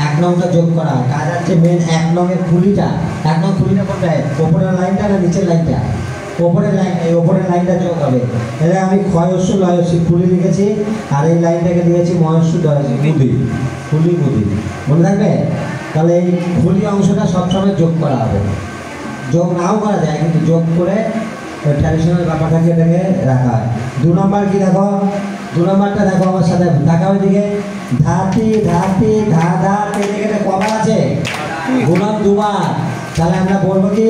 এক নংটা যোগ করা হয়। কাজ হচ্ছে মেন এক নংয়ের খুলিটা, এক নং খুলিটা কোনটায়, ওপরের লাইনটা না নিচের লাইনটা? ওপরের লাইন, এই ওপরের লাইনটা যোগ হবে। তাহলে আমি ক্ষয়স্য লয়স্য খুলি লিখেছি, আর এই লাইনটাকে দিয়েছি মহস্য দয়স্য মুদি, খুলি মুদি, মনে থাকবে? তাহলে এই খুলি অংশটা সবসময় যোগ করা হবে। যোগ নাও করা যায়, কিন্তু যোগ করে ট্র্যাডিশনাল ব্যাপারটাকে এটাকে রাখা হয়। 2 নম্বর কি দেখো, 2 নম্বরটা দেখো আমার সাথে, দেখা ওইদিকে ধাতি ধাতি ধা ধা তেরে কেটে কবার আছে? গুণন 2 বার। তাহলে আমরা বলবো কি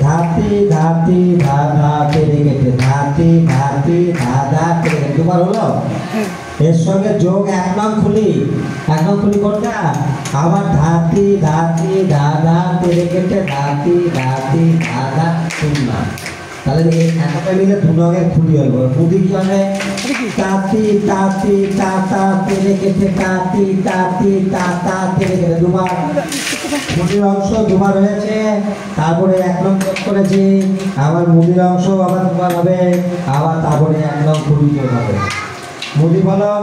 ধাতি ধাতি ধা ধা তেরে কেটে, ধাতি ধাতি ধা ধা তেরে কেটে 2 বার হলো। এর সঙ্গে যোগ 1 নং খুলি, 1 নং খুলি কোনটা? আবার ধাতি ধাতি ধা ধা তেরে কেটে, ধাতি ধাতি ধা ধা 0। তাহলে এই একটা মিলে 2 নংয়ের খুলি হলো। খুলি কি হবে? তাতি তাতি তাতা তেরে কেটে, তাতি তাতি তাতা তেরে কেটে 2 বার। মুদির অংশ 2 বার হয়েছে, তারপরে 1 নং যোগ করেছি, আবার মুদির অংশ আবার 2 বার হবে, আবার তারপরে 1 নং খুলি যোগ হবে। মুদি বলো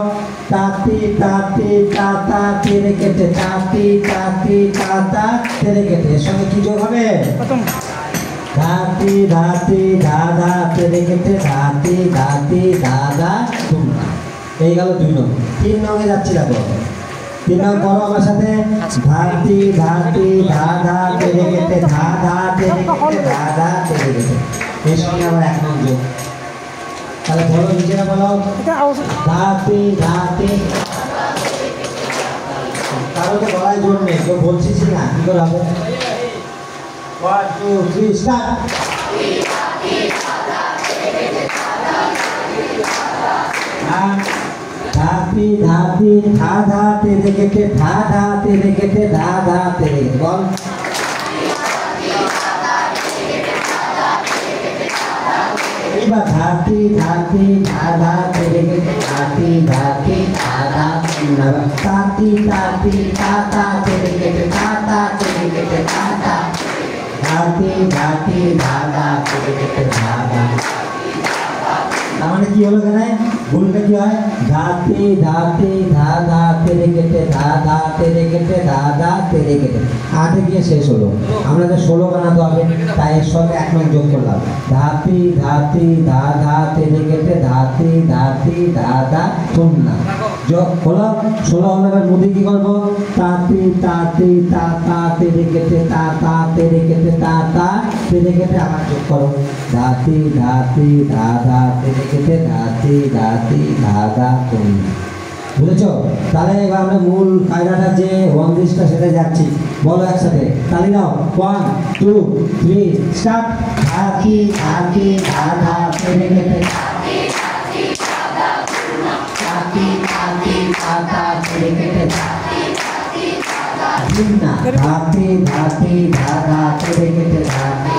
তাতি তাতি তাতা তেরে কেটে, তাতি তাতি তাতা তেরে কেটে। এর সঙ্গে কি যোগ হবে? ধাতি ধাতি ধা ধা তেরে কেটে, ধাতি ধাতি ধা ধা 2। এই গেল 2 নং। 3 নংয়ে যাচ্ছি দেখো, 3 নং করো আমার সাথে, ধাতি ধাতি ধা ধা তেরে কেটে, ধা ধা তেরে কেটে, ধা ধা তেরে কেটে। এর সঙ্গে আবার 1 নং যোগ। তাহলে বলো নিজেরা বলো ধাতি ধাতি। কারো তো গলায় জোর নেই, কেউ বলছিস না, কি করে হবে? 1 2 3 স্টার্ট। ধাতি ধাতি ধা ধা তেরে কেটে, ধা ধা তেরে কেটে, ধা ধা তেরে কেটে। বল এইবার ধাতি ধাতি ধা ধা তেরে কেটে, ধাতি ধাতি ধা ধা 3। তাতি তাতি তাতা তেরে কেটে, তাতা তেরে কেটে, তাতা ধাতি ধাতি ধা ধা তেরে কেটে, ধা ধা। তার মানে কি হলো এখানে? ভুলটা কি হয়? ধাতি ধাতি ধা ধা তেরে কেটে, ধা ধা তেরে কেটে, ধা ধা তেরে কেটে। 8 গিয়ে শেষ হলো। আমরা তো 16 বানাতে হবে, তাই এর সঙ্গে 1 নং যোগ করলাম। ধাতি ধাতি ধা ধা তেরে কেটে, ধাতি ধাতি ধা ধা 0 যোগ হলো 16 হলো। এবার মুদি কি করবো? তাতি তাতি তাতা তেরে কেটে, তাতা তেরে কেটে, তাতা তেরে কেটে আবার যোগ করো। ধাতি ধাতি ধা ধা তেরে কেটে, ধাতি ধাতি ধা ধা 0। বুঝেছো? তাহলে এবার আমরা মূল কায়দাটা যে 1 সেটা যাচ্ছি, বলো একসাথে, তালি দাও। 1 2 3 স্টার্ট। ধাতি ধাতি ধা ধা তেরে কেটে, ধাতি ধাতি তাতা তেরে কেটে, ধাতি ধাতি ধা ধা তেরে কেটে, ধাতি